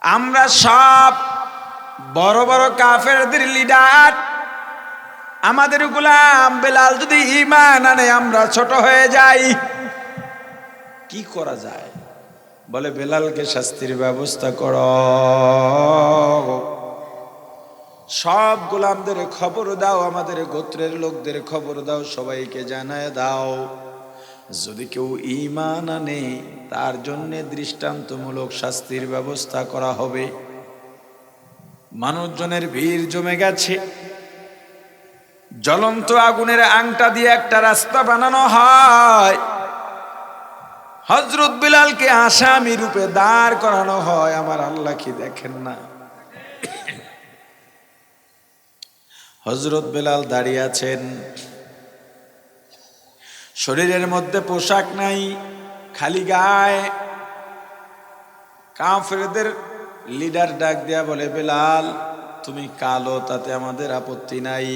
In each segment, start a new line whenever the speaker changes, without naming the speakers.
আমরা সব বড় বড় কাফেরদের লিডার, আমাদের গোলাম বেলাল যদি ঈমান আনে আমরা ছোট হয়ে যাই। কি করা যায়? বলে বেলালকে শাস্তির ব্যবস্থা করো, সব গোলামদের খবর দাও, আমাদের গোত্রের লোকদের খবর দাও, সবাইকে জানায় দাও, যদি কেউ ঈমান আনে তার জন্য দৃষ্টান্তমূলক শাস্তির ব্যবস্থা করা হবে। মানুষজনের ভিড় জমে গেছে। জ্বলন্ত আগুনের আংটা দিয়ে একটা রাস্তা বানানো হয়, হযরত বিলালকে আসামি রূপে দাঁড় করানো হয়। আমার আল্লাহ কি দেখেন না? হযরত বিলাল দাঁড়িয়ে আছেন, শরীরের মধ্যে পোশাক নাই, খালি গায়ে। কাফেরদের লিডার ডাক দেয়া বলে, বেলাল তুমি কালো তাতে আমাদের আপত্তি নাই,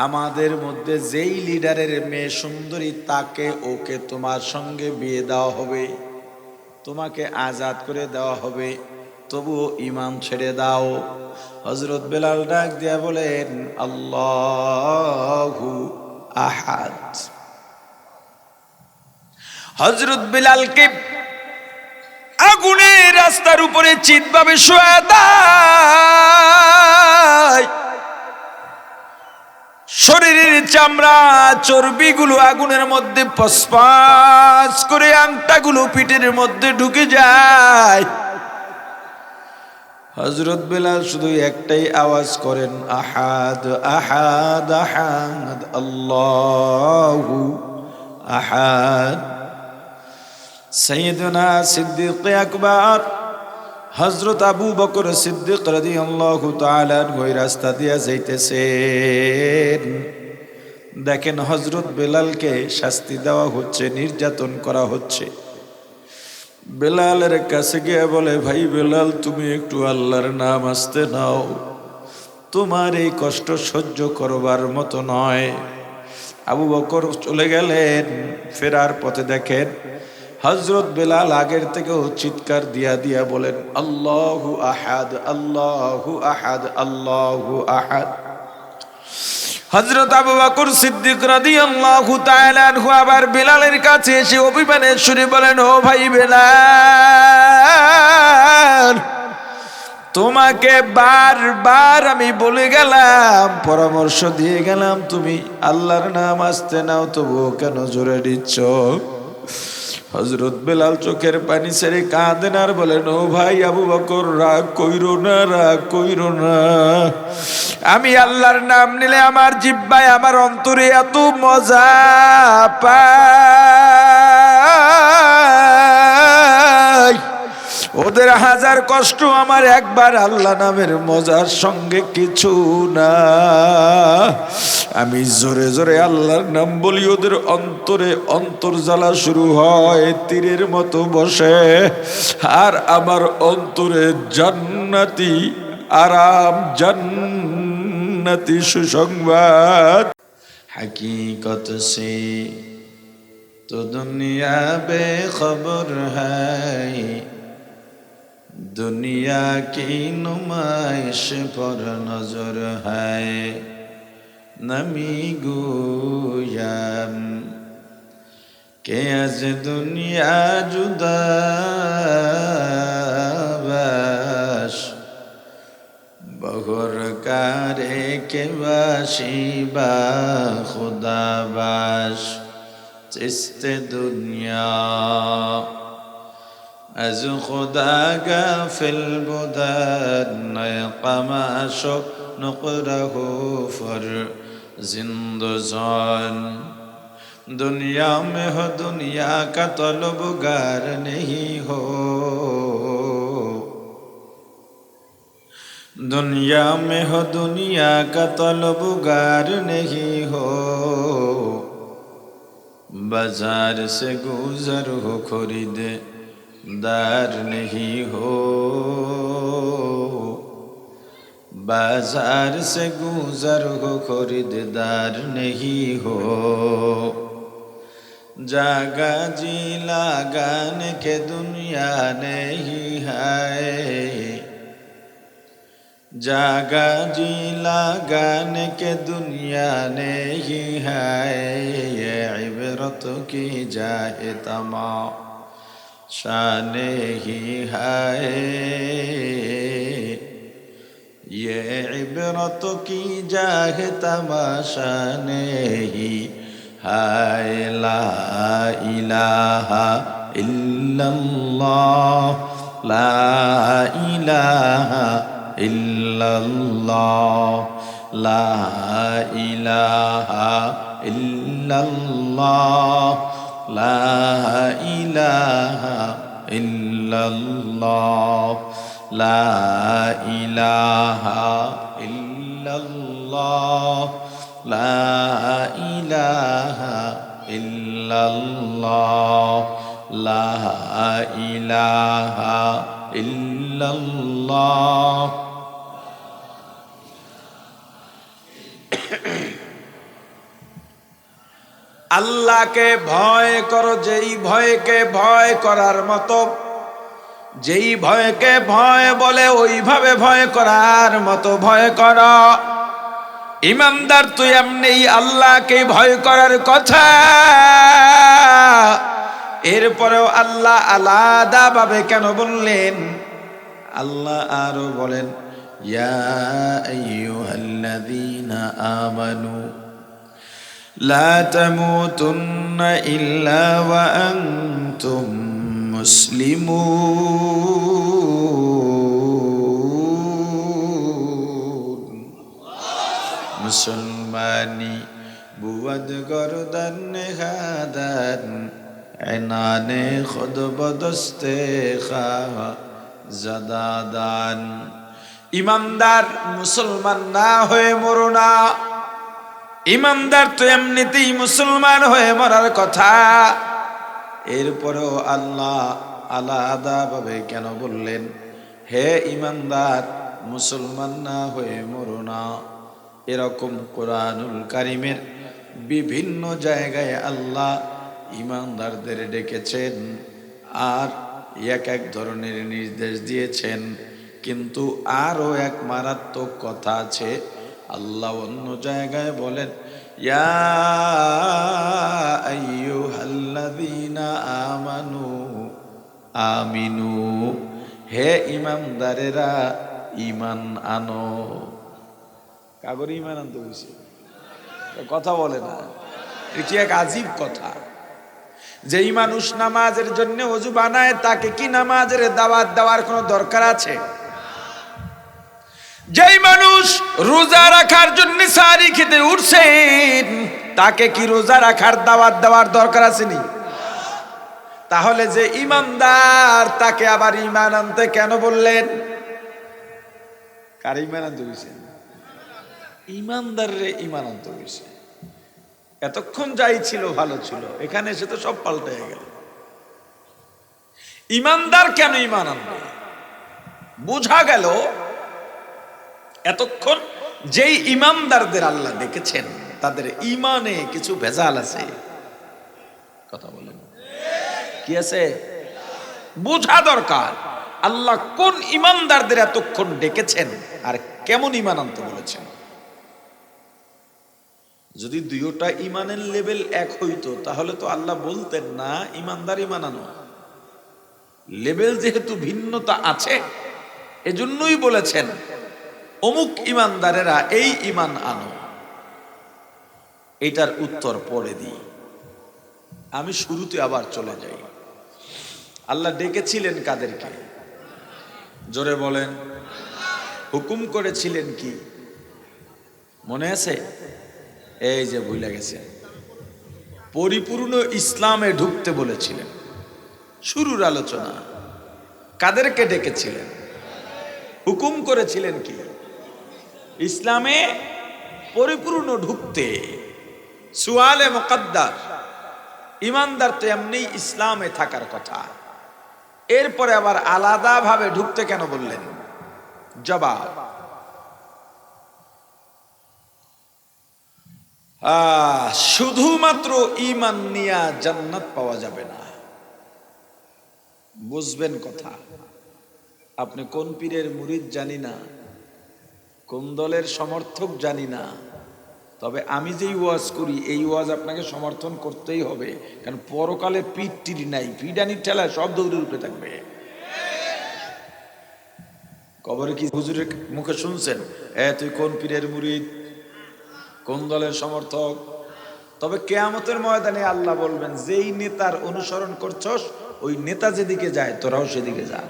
আমাদের মধ্যে যেই লিডারের মেয়ে সুন্দরী তাকে ওকে তোমার সঙ্গে বিয়ে দেওয়া হবে, তোমাকে আজাদ করে দেওয়া হবে, তবুও ঈমান ছেড়ে দাও। হযরত বেলাল ডাক দিয়া বলেন, আল্লাহু আহাদ। হযরত বেলালকে আগুনের রাস্তার উপরে চিৎভাবে শোয়া দেয়, শরীরের চামড়া চর্বিগুলো আগুনের মধ্যে পসপাস করে আংটাগুলো পিঠের মধ্যে ঢুকে যায়। হযরত বেলাল শুধু একটাই আওয়াজ করেন, আহাদ আহাদ আহাদ, আল্লাহু আহাদ। সাইয়েদনা সিদ্দিক আকবর হযরত আবু বকর সিদ্দিক রাদিয়াল্লাহু তাআলা ওই রাস্তা দিয়ে যাইতেছেন। দেখেন হযরত বেলালকে শাস্তি দেওয়া হচ্ছে, নির্যাতন করা হচ্ছে। বেলালের কাছে গিয়ে বলে, ভাই বেলাল তুমি একটু আল্লাহর নাম আস্তে নাও, তোমার এই কষ্ট সহ্য করবার মতো নয়। আবু বকর চলে গেলেন, ফেরার পথে দেখেন হযরত বেলাল আগের থেকেও চিৎকার দিয়া দিয়া বলেন, আল্লাহু আহাদ আল্লাহু আহাদ আল্লাহু আহাদ। হযরত আবু বকর সিদ্দিক রাদিয়াল্লাহু তাআলা আনহু আবার বেলালের কাছে এসে অভিমানের সুরে বলেন, ও ভাই বেলাল, তোমাকে বারবার আমি বলে গেলাম, পরামর্শ দিয়ে গেলাম, তুমি আল্লাহর নাম আস্তে নাও, তবুও কেন জোরে দিচ্ছ? হযরত বেলাল চোখের পানি ছেড়ে কাঁদেন আর বলেন, ও ভাই আবু বকর রাগ কইরো না, রাগ কইরো না। আমি আল্লাহর নাম নিলে আমার জিহ্বায় আমার অন্তরে এত মজা পাই, ওদের হাজার কষ্ট আমার একবার আল্লাহ নামের মজার সঙ্গে কিছু না। আমি জোরে জোরে আল্লাহর নাম বলি, ওদের অন্তরে অন্তর্জ্বালা শুরু হয়, তীরের মতো বসে। আর আমার অন্তরে জান্নাতি আরাম, জান্নাতি সুসংবাদ। हकीकत से तो दुनिया बेखबर है, दुनिया की नुमाइश पर नजर है, नमी गोयाम के आज दुनिया जुदा बाश, बहर कारे के बाशी बा खुदा बाश, चिस्ते दुनिया از خدا غافل بودن قماش نقره فر زندزان, दुनिया में हो दुनिया का तलबगार नहीं हो, दुनिया में हो दुनिया का तलबगार नहीं हो, बाजार से गुजर हो खरीद दार नहीं हो, बाजार से गुजर हो खरीदार नहीं हो, जागा जी लगाने के दुनिया नहीं है, जागा जी लगाने के दुनिया नहीं है, ये इबरत की जाए तमाशा नहीं है, ये इबरत की जाए तमाशा नहीं है। ला इलाहा इल्लल्लाह, ला इलाहा इल्लल्लाह, ला इलाहा इल्लल्लाह, ला इलाहा इल्लल्लाह, ला इलाहा इल्लल्लाह, ला इलाहा इल्लल्लाह, ला इलाहा इल्लल्लाह। আল্লাহকে ভয় করো, যেই ভয়কে ভয় করার মতো, যেই ভয়কে ভয় বলে ওইভাবে ভয় করার মতো ভয় করো। ইমানদার তো এমনি আল্লাহকে ভয় করার কথা, এরপরেও আল্লাহ আলাদা ভাবে কেন বললেন? আল্লাহ আরো বলেন, ইয়া আইয়ুহাল্লাযীনা আমানু লা তামুতুন্না ইল্লা ওয়া আনতুম মুসলিমুন। মুসলমানি বুয়াদ গরদান নেহাদান, এনানে খুদ বদস্তে খা জাদাদান। ইমানদার মুসলমান না হয়ে মরো না। ইমানদার তো এমনিতেই মুসলমান হয়ে মরার কথা, এরপরেও আল্লাহ আলাদা ভাবে কেন বললেন, হে ইমানদার মুসলমান না হয়ে মরো না? এরকম কোরআনুল কারীমের বিভিন্ন জায়গায় আল্লাহ ইমানদারদের ডেকেছেন আর এক এক ধরনের নির্দেশ দিয়েছেন। কিন্তু আরো এক মারাত্মক কথা আছে। আল্লাহ অন্য জায়গায় বলেন, ইয়া আইয়ুহাল্লাযীনা আমানু আমিনু, হে ইমানদারেরা ঈমান আনো। কাগরে ঈমান আনতে বলছে, কথা বলে না। এটি এক আজীব কথা। যেই মানুষ নামাজের জন্য ওযু বানায়, তাকে কি নামাজের দাওয়াত দেওয়ার কোনো দরকার আছে? যেই মানুষ রোজা রাখার জন্য সাহারি খেতে উঠছেন, তাকে কি রোজা রাখার দাওয়াত দেওয়ার দরকার আছে? তাহলে যে ইমানদার, তাকে আবার ঈমান আনতে কেন বললেন? কার ঈমান আনতে বলছেন? ইমানদারের ঈমান আনতে বলছে। এতক্ষণ যাই ছিল ভালো ছিল, এখানে এসে তো সব পাল্টে গেল। ইমানদার কেন ঈমান আনবে? বোঝা গেল এতক্ষণ যেই ইমানদারদের আল্লাহ ডেকেছেন, তাদের ঈমানে কিছু ভেজাল আছে। কথা বলেন, কি আছে? বোঝা দরকার আল্লাহ কোন ইমানদারদের এতক্ষণ ডেকেছেন আর কেমন ঈমান আনতে বলেছেন। যদি দুইটা ঈমানের লেভেল এক হইতো, তাহলে তো আল্লাহ বলতেন না ইমানদার ঈমান আনো। লেভেল যেহেতু ভিন্নতা আছে, এজন্যই বলেছেন অমুক ইমানদারেরা এই ঈমান আনো। এটার উত্তর পরে দিই, আমি শুরুতে আবার চলে যাই। আল্লাহ ডেকেছিলেন কাদেরকে? জোরে বলেন। হুকুম করেছিলেন কি? মনে আছে? এই যে ভুলে গেছে, পরিপূর্ণ ইসলামে ঢুকতে বলেছিলেন। শুরুর আলোচনা, কাদেরকে ডেকেছিলেন? হুকুম করেছিলেন কি? ইসলামে পরিপূর্ণ ঢুকতে। সুয়ালে মুকদ্দার, ইমানদার তো এমনি ইসলামে থাকার কথা, এরপরে আবার আলাদা ভাবে ঢুকতে কেন বললেন? জবাব, শুধুমাত্র ঈমান নিয়া জান্নাত পাওয়া যাবে না। বুঝবেন কথা। আপনি কোন পীরের মুরিদ জানি না, কোন দলের সমর্থক জানি না, তবে আমি যেই ওয়াজ করি এই ওয়াজ আপনাকে সমর্থন করতেই হবে, কারণ পরকালে পিঠ টিরি নাই, পিডানির ঠেলায় সব দৌড়ের উপরে থাকবে। কবরে কি হুজুরের মুখে শুনছেন তুই কোন পীরের মুরিদ, কোন দলের সমর্থক? তবে কিয়ামতের ময়দানে আল্লাহ বলবেন, যেই নেতার অনুসরণ করছস ওই নেতা যেদিকে যায় তোরাও সেদিকে যা।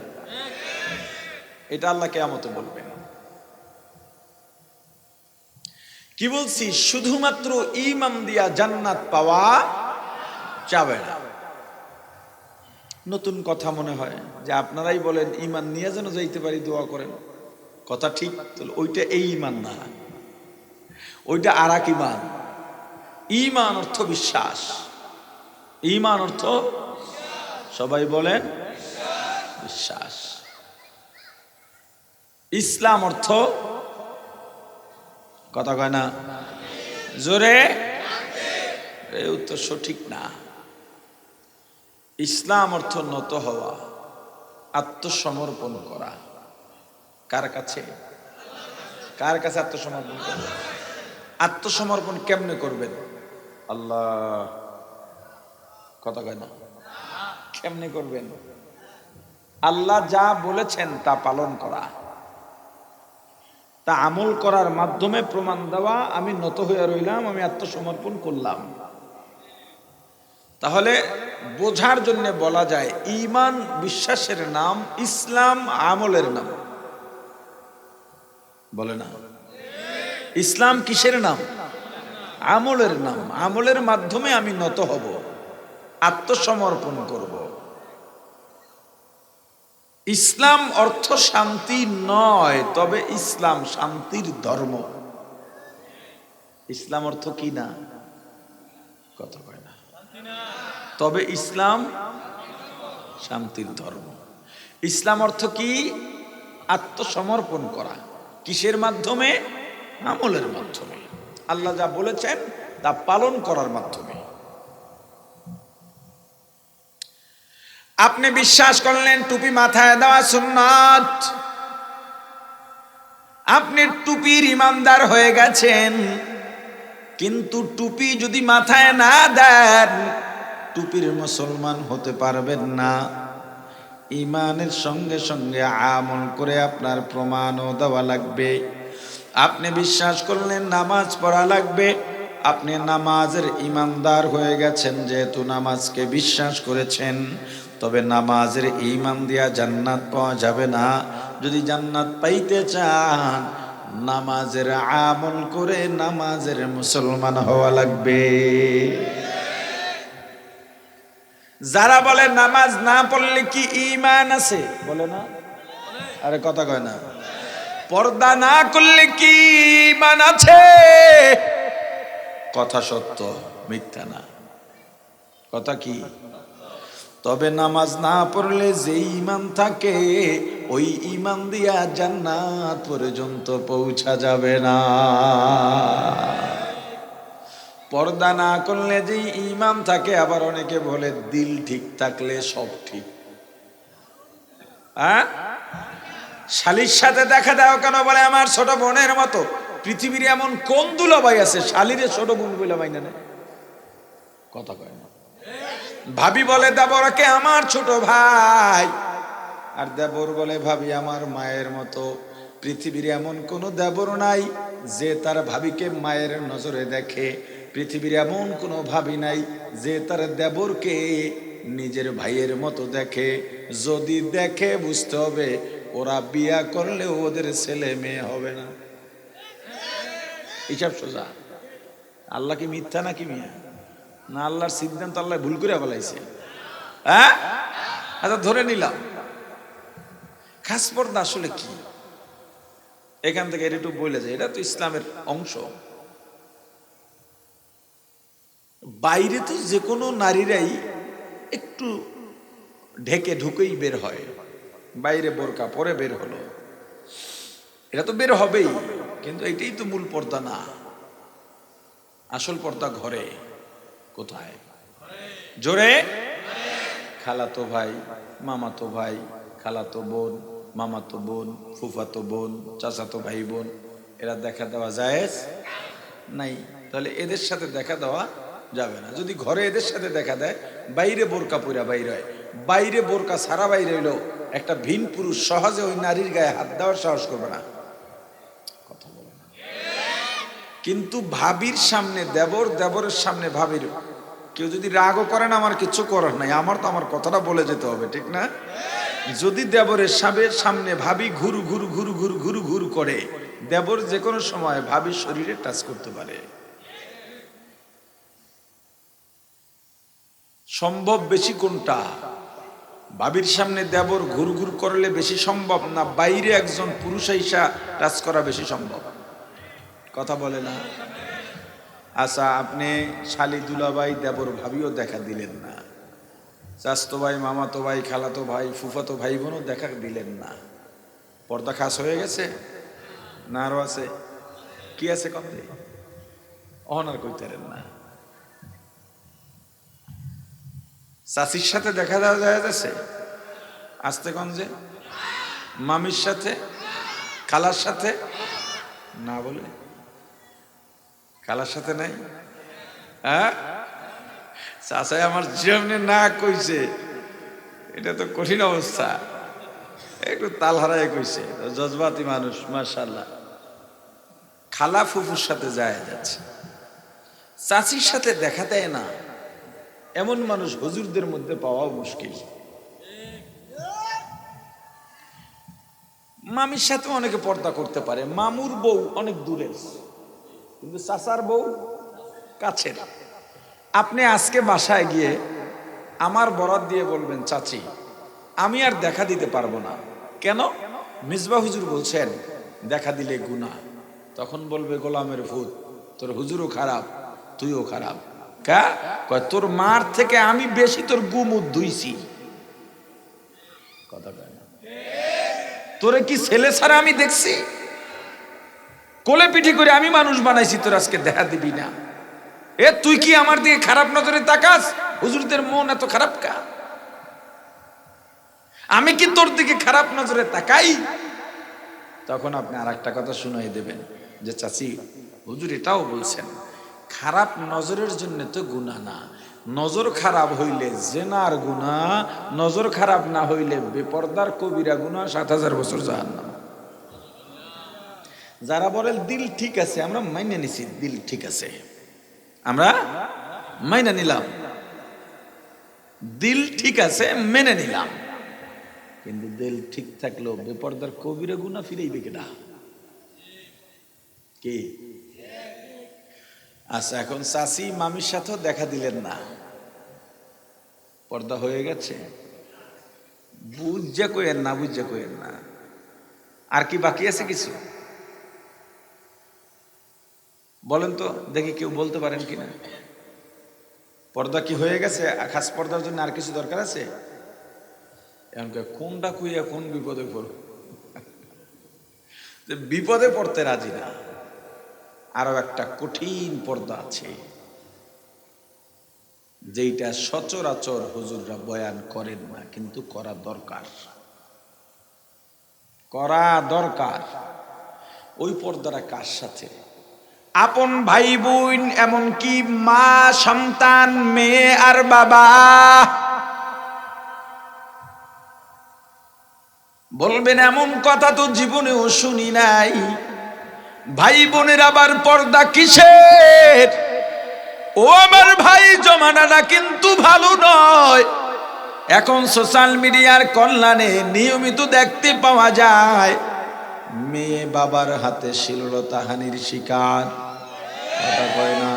এটা আল্লাহ কিয়ামতে বলবেন। কি বলছি? শুধুমাত্র ঈমান দিয়া জান্নাত পাওয়া যাবে না। নতুন কথা মনে হয় যে আপনারাই বলেন ঈমান নিয়ে যেন যাইতে পারি, দোয়া করেন। কথা ঠিক, ওইটা এই ঈমান না, ওইটা আর এক ঈমান। ঈমান অর্থ বিশ্বাস, ঈমান অর্থ সবাই বলেন বিশ্বাস। ইসলাম অর্থ কথা কয় না জোরে, এই উত্তর সঠিক না। ইসলাম অর্থ নত হওয়া, আত্মসমর্পণ করা। কার কাছে? কার কাছে আত্মসমর্পণ করবেন? আত্মসমর্পণ কেমনে করবেন? আল্লাহ, কথা কয় না, কেমনে করবেন? আল্লাহ যা বলেছেন তা পালন করা, তা আমল করার মাধ্যমে প্রমাণ দেওয়া, আমি নত হয়ে রইলাম, আমি আত্মসমর্পণ করলাম। তাহলে বোঝার জন্য বলা যায় ঈমান বিশ্বাসের নাম, ইসলাম আমলের নাম। বলে না? ইসলাম কিসের নাম? আমলের নাম। আমলের মাধ্যমে আমি নত হব, আত্মসমর্পণ করব। ইসলাম অর্থ শান্তি নয়, তবে ইসলাম শান্তির ধর্ম। ইসলাম অর্থ কি না? কথা কয় না। তবে ইসলাম শান্তির ধর্ম। ইসলাম অর্থ কি? আত্মসমর্পণ করা। কিসের মাধ্যমে? আমলের মাধ্যমে। আল্লাহ যা বলেছেন তা পালন করার মাধ্যমে। আপনি বিশ্বাস করলেন টুপি মাথায় দেওয়া সুন্নাত, আপনি টুপির ইমানদার হয়ে গেছেন, কিন্তু টুপি যদি মাথায় না দেন টুপির মুসলমান হতে পারবেন না। ইমানের সঙ্গে সঙ্গে আমল করে আপনার প্রমাণও দেওয়া লাগবে। আপনি বিশ্বাস করলেন নামাজ পড়া লাগবে, আপনি নামাজের ইমানদার হয়ে গেছেন, যেহেতু নামাজকে বিশ্বাস করেছেন। তবে নামাজের ঈমান দিয়া জান্নাত পাওয়া যাবে না। যদি জান্নাত পাইতে চান নামাজের আমল করে নামাজের মুসলমান হওয়া লাগবে। যারা বলে নামাজ না পড়লে কি ঈমান আছে, বলে না? আরে কথা কয় না। পর্দা না করলে কি ঈমান আছে? কথা সত্য, মিথ্যা না। কথা কি? তবে নামাজ না পড়লে যে ঈমান থাকে ওই ঈমান দিয়া জান্নাত পর্যন্ত পৌঁছা যাবে না। পর্দা না করলে যে ঈমান থাকে, আবার অনেকে বলে দিল ঠিক থাকলে সব ঠিক। শালির সাথে দেখা দাও কেন? বলে আমার ছোট বোনের মতো। পৃথিবীর এমন কোন দুলাভাই আছে শালিরে ছোট বোন বলে বাইনা নেয়? কথা কয় না। ভাবি বলে দেবরকে আমার ছোট ভাই, আর দেবর বলে ভাবি আমার মায়ের মতো। পৃথিবীর এমন কোন দেবর নাই যে তার ভাবিকে মায়ের নজরে দেখে। পৃথিবীর এমন কোনো ভাবি নাই যে তার দেবরকে নিজের ভাইয়ের মতো দেখে। যদি দেখে বুঝতে হবে ওরা বিয়া করলে ওদের ছেলে মেয়ে হবে না। হিসাব সোজা। আল্লাহ কি মিথ্যা নাকি মিয়া? না, আল্লাহর সিদ্ধান্ত আল্লাহ ভুল করে বলাইছে। আচ্ছা ধরে নিলাম খাস পর্দা আসলে কি, এখান থেকে এটা একটু বলে যায়। এটা তো ইসলামের অংশ। বাইরে তো যে কোনো নারীরাই একটু ঢেকে ঢুকেই বের হয়, বাইরে বোরকা পরে বের হলো, এটা তো বের হবেই, কিন্তু এটাই তো মূল পর্দা না। আসল পর্দা ঘরে। কোথায়? জোরে। খালাতো ভাই, মামাতো ভাই, খালাতো বোন, মামাতো বোন, ফুফাতো বোন, চাচাতো ভাই বোন, এরা দেখা দেওয়া জায়েজ নাই। তাহলে এদের সাথে দেখা দেওয়া যাবে না। যদি ঘরে এদের সাথে দেখা দেয়, বাইরে বোরকা পইরা বাইরে হয়, বাইরে বোরকা সারা বাইরে হইলো, একটা ভিন পুরুষ সহজে ওই নারীর গায়ে হাত দেওয়ার সাহস করবে না। কথা বলে না। কিন্তু ভাবির সামনে দেবর, দেবরের সামনে ভাবির, কেউ যদি রাগও করেন আমার কিছু করার নাই, আমার তো আমার কথাটা বলে যেতে হবে, ঠিক না? যদি দেবরের সামনে ভাবি ঘুরু ঘুরু ঘুরু ঘুরু ঘুরু ঘুরু করে, দেবর যে কোনো সময় ভাবির শরীরে টাচ করতে পারে। সম্ভব বেশি কোনটা? ভাবির সামনে দেবর ঘুর ঘুর করলে বেশি সম্ভব না বাইরে একজন পুরুষ আইসা টাচ করা বেশি সম্ভব? কথা বলে না। আচ্ছা, আপনি শালি দুলাভাই দেবর ভাবিও দেখা দিলেন না, চাচতো ভাই, মামাতো ভাই, খালাতো ভাই, ফুফাতো ভাই বোনও দেখা দিলেন না, পর্দা খাস হয়ে গেছে না আরো আছে? কি আছে কমতে? অহনার কইতেন না। চাচির সাথে দেখা দেওয়া যায় যাচ্ছে আসতে গঞ্জে, মামির সাথে, খালার সাথে না, বলে খালার সাথে নাই। হ্যাঁ, চাচাই আমার যেমনি না কইছে, এটা তো কঠিন অবস্থা, একটু তাল হারাই কইছে, জজবাতি মানুষ মাশাআল্লাহ। খালা ফুফুর সাথে যায় যাচ্ছে, চাচির সাথে দেখা দেয় না, এমন মানুষ হুজুরদের মধ্যে পাওয়াও মুশকিল। মামির সাথে অনেকে পর্দা করতে পারে, মামুর বউ অনেক দূরের, কিন্তু চাচার বউ কাছের। আপনি আজকে বাসায় গিয়ে আমার বরাত দিয়ে বলবেন, চাচি আমি আর দেখা দিতে পারবো না, কেন? মিসবাহ হুজুর বলছেন দেখা দিলে গুনাহ। তখন বলবে গোলামের ভূত, তোর হুজুরও খারাপ, তুইও খারাপ। কয় তোর মার থেকে আমি বেশি তোর গুমুদ ধুইছি। কথা কয় না? তোরে কি ছেলে ছাড়া আমি দেখছি? কোলে পিঠি করে আমি মানুষ বানাইছি, তোর আজকে দেখা দিবি না? এ তুই কি আমার দিকে খারাপ নজরে তাকাস? হুজুরদের মন এত খারাপ কা? আমি কি তোর দিকে খারাপ নজরে তাকাই? তখন আপনি আর একটা কথা শুনাই দেবেন যে চাচি হুজুর এটাও বলছেন, খারাপ নজরের জন্য তো গুনাহ না, নজর খারাপ হইলে জেনার গুনাহ, নজর খারাপ না হইলে বেপরদার কবিরা গুনাহ, ৭,০০০ বছর জাহান্নাম। যারা বলেন দিল ঠিক আছে, আমরা মাইনে নিছি, দিল ঠিক আছে, আমরা মাইনে নিলাম, দিল ঠিক আছে মেনে নিলাম, কিন্তু দিল ঠিক থাকলেও বেপরদার কবিরা গুনাহ ফিরাইবে কেডা? কি? আচ্ছা, এখন চাচি মামির সাথেও দেখা দিলেন না, পর্দা হয়ে গেছে, বুঝা কইেন না, বুঝা কইেন না। আর কি বাকি আছে কিছু? বলেন তো দেখি, কেউ বলতে পারেন কিনা? পর্দা কি হয়ে গেছে? খাস পর্দার জন্য আর কিছু দরকার আছে? কোনটা কইয়া কোন বিপদে পড়ব? বিপদে পড়তে রাজি না। আরো একটা কঠিন পর্দা আছে, যেটা সচরাচর হুজুররা বয়ান করেন না, কিন্তু করা দরকার, করা দরকার। ওই পর্দাটা কার সাথে? আপন ভাই বোন, এমনকি মা সন্তান, মেয়ে আর বাবা। বলবেন এমন কথা তো জীবনেও শুনি নাই, ভাই বোনের আবার পর্দা কিসের? ও আমার ভাই, জমানাটা কিন্তু ভালো নয়। এখন সোশ্যাল মিডিয়ার কল্যাণে নিয়মিত দেখতে পাওয়া যায় মেয়ে বাবার হাতে শ্লীলতাহানির শিকার। কথা কয় না?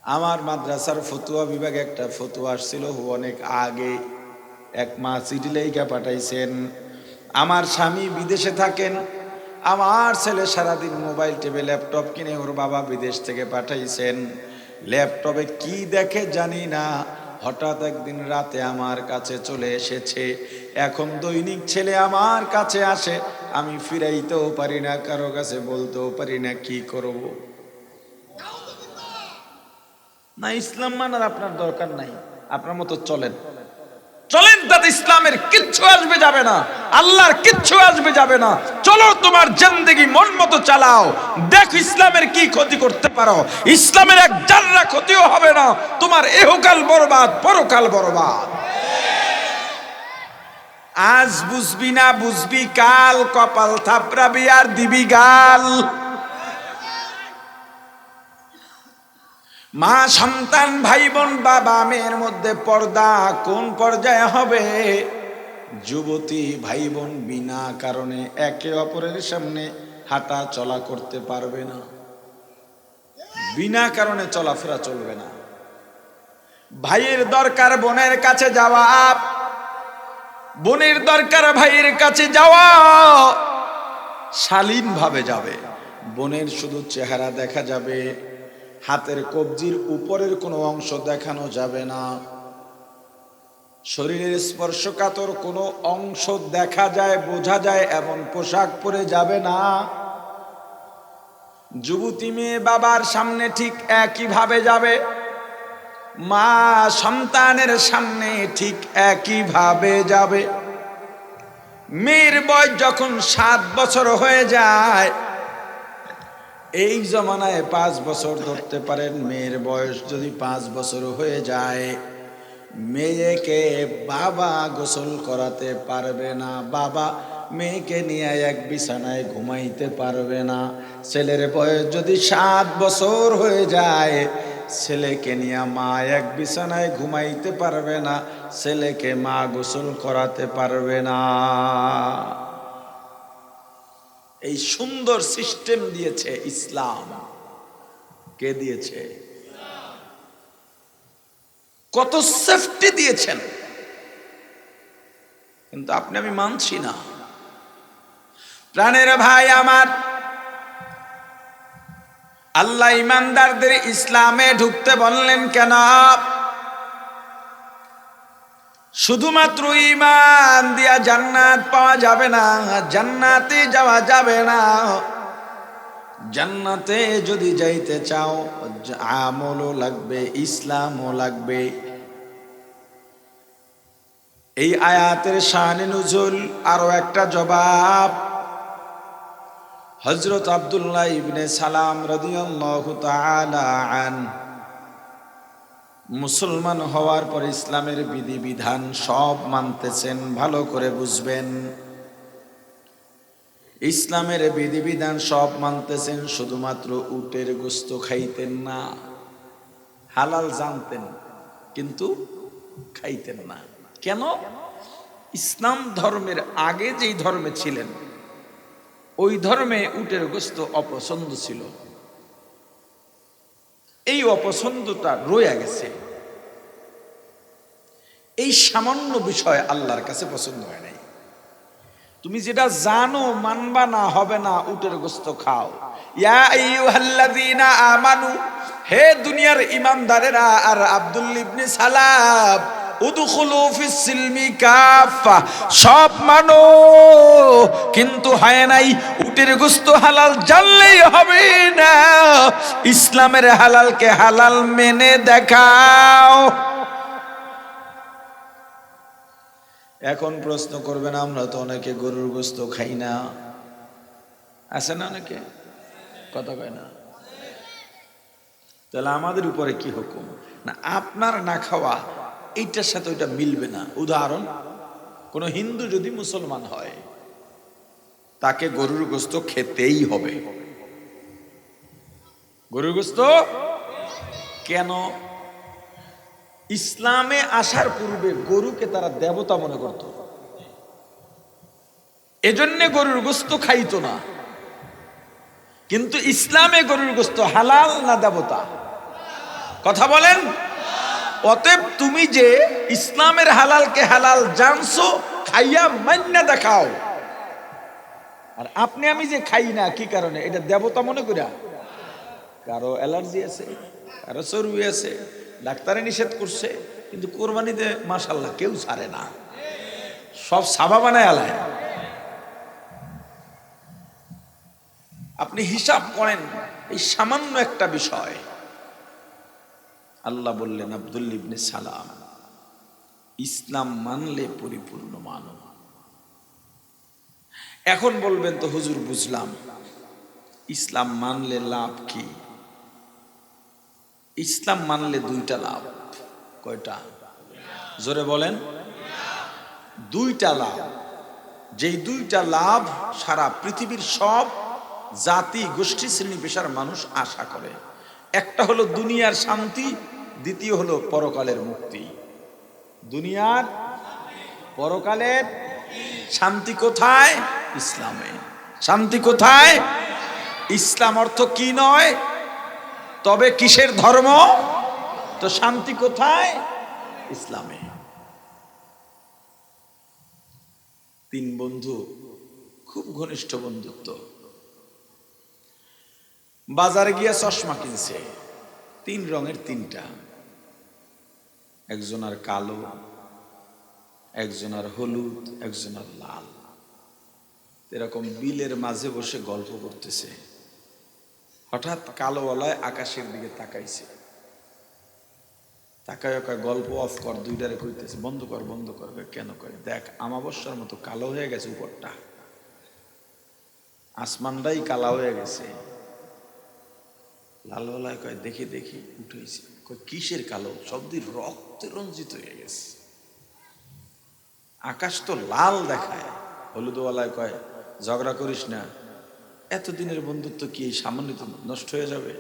আমার মাদ্রাসার ফতুয়া বিভাগে একটা ফতুয়া আসছিল অনেক আগে, এক মা চিঠি লেখা পাঠাইছেন, আমার স্বামী বিদেশে থাকেন, আমার ছেলে সারাদিন মোবাইল টেপে ল্যাপটপ কিনে ওর বাবা বিদেশ থেকে পাঠাইছেন, ল্যাপটপে কি দেখে জানি না, হঠাৎ একদিন রাতে আমার কাছে চলে এসেছে। এখন দৈনিক ছেলে আমার কাছে আসে, আমি ফিরাইতেও পারি না, কারো কাছে বলতেও পারি না, কি করব? না, ইসলাম মানার আপনার দরকার নাই, আপনার মতো চলেন, চলেন, তাতে ইসলামের কিচ্ছু আসবে যাবে না, আল্লাহর কিচ্ছু আসবে যাবে না। চলো তোমার জিন্দেগি মন মতো চালাও, দেখো ইসলামের কি ক্ষতি করতে পারো। ইসলামের এক জাররা ক্ষতিও হবে না, তোমার ইহকাল বরবাদ পরকাল বরবাদ। আজ বুঝবি না বুঝবি কাল, কপাল থাপড়াবি আর দিবি গাল। মা সন্তান ভাই বোন বাবা মেয়ের মধ্যে পর্দা কোন পর্যায়ে হবে? যুবতী ভাই বোন বিনা কারণে একে অপরের সামনে হাঁটা চলা করতে পারবে না, বিনা কারণে চলাফেরা চলবে না। ভাইয়ের দরকার বোনের কাছে যাওয়া, বোনের দরকার ভাইয়ের কাছে যাওয়া, শালীন ভাবে যাবে। বোনের শুধু চেহারা দেখা যাবে, হাতের কবজির উপরের কোনো অংশ দেখানো যাবে না, শরীরের স্পর্শকাতর কোনো অংশ দেখা যায় বোঝা যায় এমন পোশাক পরে যাবে না। যুবতী মেয়ে বাবার সামনে ঠিক একইভাবে যাবে, মা সন্তানের সামনে ঠিক একইভাবে যাবে। মেয়ের বয়স যখন 7 বছর হয়ে যায়, এই জমানায় 5 বছর ধরতে পারেন, মেয়ের বয়স যদি 5 বছর হয়ে যায়, মেয়েকে বাবা গোসল করাতে পারবে না, বাবা মেয়েকে নিয়ে এক বিছানায় ঘুমাইতে পারবে না। ছেলের বয়স যদি 7 বছর হয়ে যায়, ছেলেকে নিয়ে মা এক বিছানায় ঘুমাইতে পারবে না, ছেলেকে মা গোসল করাতে পারবে না। এই সুন্দর সিস্টেম দিয়েছে ইসলাম। কে দিয়েছে? কত সেফটি দিয়েছেন, কিন্তু আপনি আমি মানছি না। প্রাণের ভাই আমার, আল্লাহ ইমানদারদের ইসলামে ঢুকতে বললেন কেন? শুধুমাত্র ঈমান দিয়া জান্নাত পাওয়া যাবে না, জান্নাতে যাওয়া যাবে না। জান্নাতে যদি যাইতে চাও আমলও লাগবে, ইসলামও লাগবে। এই আয়াতের শানে নুজুল আরো একটা জবাব। হযরত আব্দুল্লাহ ইবনে সালাম রাদিয়াল্লাহু তাআলা আনহু মুসলমান হওয়ার পর ইসলামের বিধিবিধান সব মানতেছেন। ভালো করে বুঝবেন, ইসলামের বিধিবিধান সব মানতেছেন, শুধুমাত্র উটের গোশত খাইতেন না। হালাল জানতেন কিন্তু খাইতেন না। কেন? ইসলাম ধর্মের আগে যেই ধর্মে ছিলেন ওই ধর্মে উটের গোশত অপছন্দ ছিল। এই অপছন্দটা রয়ে গেছে। এই সামান্য বিষয় আল্লাহর কাছে পছন্দ হয় নাই। তুমি যেটা জানো মানবা না, হবে না, উটের গোশত খাও। ইয়া আইয়ুহাল্লাযীনা আমানু, হে দুনিয়ার ঈমানদারেরা আর আব্দুল্লাহ ইবনে সালাম, উদখুলু ফিস সিলমি কাফা, সব মানো, কিন্তু হয় নাই উটের গোশত হালাল জানলেই হবে না, ইসলামের হালালকে হালাল মেনে দেখাও। এখন প্রশ্ন করবেন, আমরা তো অনেকে গরুর গোশত খাই না, আছে না? অনেকে কথা কয় না। তাহলে আমাদের উপরে কি হুকুম? না, আপনার না খাওয়া এইটার সাথে ওইটা মিলবে না। উদাহরণ, কোন হিন্দু যদি মুসলমান হয়, তাকে গরুর গোশত খেতেই হবে। গরুর গোশত কেন? ইসলামে আসার পূর্বে গরুকে তারা দেবতা মনে করত, এজন্য গরুর গোশত খাইতো না। কিন্তু ইসলামে গরুর গোশত হালাল না দেবতা? কথা বলেন। অতএব তুমি যে ইসলামের হালালকে হালাল জানছো, খাইয়া মান্না দেখাও। আর আপনি আমি যে খাই না, কি কারণে? এটা দেবতা মনে করিয়া। কারো অ্যালার্জি আছে, কারো চর্বি আছে, ডাক্তারে নিষেধ করছে, কিন্তু কোরবানিতে মাশাআল্লাহ কেউ ছাড়ে না, সব সাবা বানায় আলায়। আপনি হিসাব করেন, এই সামান্য একটা বিষয় আল্লাহ বললেন আব্দুল্লাহ ইবনে সালাম, ইসলাম মানলে পরিপূর্ণ মানব। এখন বলবেন তো হুজুর বুঝলাম, ইসলাম মানলে লাভ কি? ইসলাম মানলে দুইটা লাভ। কয়টা? জোরে বলেন। দুইটা লাভ। যেই দুইটা লাভ সারা পৃথিবীর সব জাতি গোষ্ঠী শ্রেণী পেশার মানুষ আশা করে। একটা হলো দুনিয়ার শান্তি, দ্বিতীয় হলো পরকালের মুক্তি। দুনিয়ার পরকালের শান্তি কোথায়? ইসলামে। শান্তি কোথায়? ইসলাম অর্থ কি নয়, তবে কিসের ধর্ম? তো শান্তি কোথায়? ইসলামে। তিন বন্ধু, খুব ঘনিষ্ঠ বন্ধুত্ব। বাজারে গিয়ে চশমা কিনছে, তিন রঙের তিনটা, একজনের কালো, একজনের হলুদ, একজনের লাল। এরকম বিলের মাঝে বসে গল্প করতেছে। হঠাৎ কালোওয়ালায় আকাশের দিকে তাকাইছে, তাকায় গল্প অফ কর, দুইটারে কইতেছে বন্ধ কর বন্ধ কর। কেন? করে দেখ আমাবস্যার মতো কালো হয়ে গেছে উপরটা, আসমানটাই কালা হয়ে গেছে। লালওয়ালায় কয় দেখি দেখি, উঠেছে। কয় কিসের কালো? সব দিন রক্তে রঞ্জিত হয়ে গেছে, আকাশ তো লাল দেখায়। হলুদওয়ালায় কয় ঝগড়া করিস না, এতদিনের বন্ধুত্ব কি এই সামান্য নষ্ট হয়ে যাবে?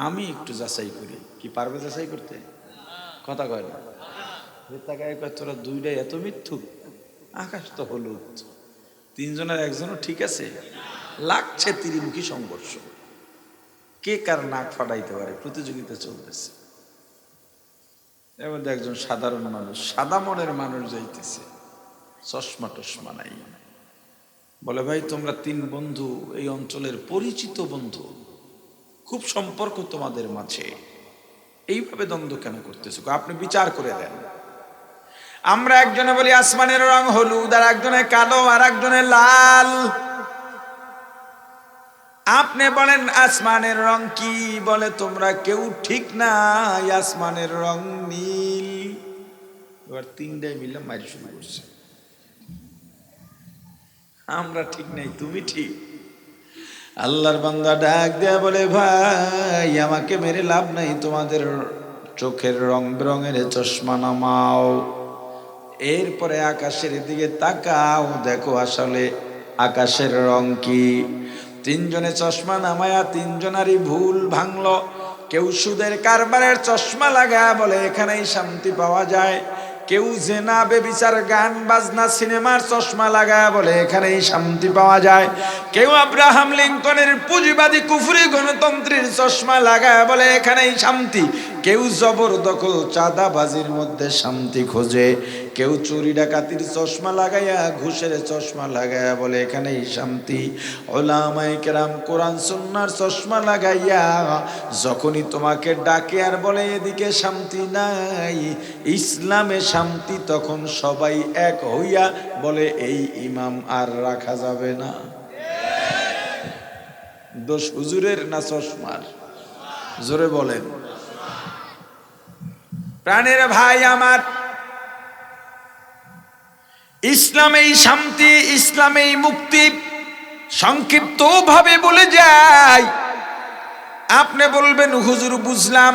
আমি একটু যাচাই করি। কি পারবে যাচাই করতে? কথা কয় না। তোরা দুইটাই এত মিথ্যুক, আকাশ তো হলুদ। তিনজনের একজনও ঠিক আছে, লাগছে ত্রিমুখী সংঘর্ষ, কে কার নাক ফাটাইতে পারে, প্রতিযোগিতা চলতেছে। এর মধ্যে একজন সাধারণ মানুষ, সাদা মনের মানুষ যাইতেছে, চশমা টশমা নাই। বলে ভাই তোমরা তিন বন্ধু, এই অঞ্চলের পরিচিত বন্ধু, খুব সম্পর্ক তোমাদের মাঝে, এইভাবে দ্বন্দ্ব কেন করতেছো? আপনি বিচার করে দেন। আমরা একজনে বলি আসমানের রং হলুদ, আর একজনে কালো, আর একজনে লাল। আপনি বলেন আসমানের রং কি? বলে তোমরা কেউ ঠিক না, আসমানের রং নীল। এবার তিনটাই মিলে মার শুরু করছে, আমরা ঠিক নাই, তুমি ঠিক। আল্লাহর বান্দা ডাক দেয়া বলে ভাই আমাকে মেরে লাভ নাই, তোমাদের চোখের রং বেরঙের চশমা নামাও। এরপরে আকাশের দিকে তাকাও, দেখো আসলে আকাশের রং কি। তিনজনে চশমা নামায়া তিনজনারই ভুল ভাঙলো। কেউ সুদের কারবারের চশমা লাগা বলে এখানেই শান্তি পাওয়া যায়, কেউ জেনা বেবিচার গান বাজনা সিনেমার চশমা লাগায় বলে এখানেই শান্তি পাওয়া যায়, কেউ আব্রাহাম লিঙ্কনের পুঁজিবাদী কুফরি গণতন্ত্রের চশমা লাগায় বলে এখানেই শান্তি, কেউ জবরদখল চাঁদাবাজির মধ্যে শান্তি খোঁজে, কেউ চুরি ডাকাতির চশমা লাগাইয়া ঘুষের চশমা লাগাইয়া বলে এখানেই শান্তি। ওলামায়ে কেরাম কোরআন সুন্নাহর চশমা লাগাইয়া যখনই তোমাকে ডাকে আর বলে এদিকে শান্তি নাই, ইসলামে শান্তি, তখন সবাই এক হইয়া বলে এই ইমাম আর রাখা যাবে না। দোষ হুজুরের না চশমার? জোরে বলেন। প্রাণের ভাই আমার, ইসলামেই শান্তি, ইসলামেই মুক্তি, সংক্ষিপ্ত ভাবে বলে যায়। আপনি বলবেন হুজুর বুঝলাম,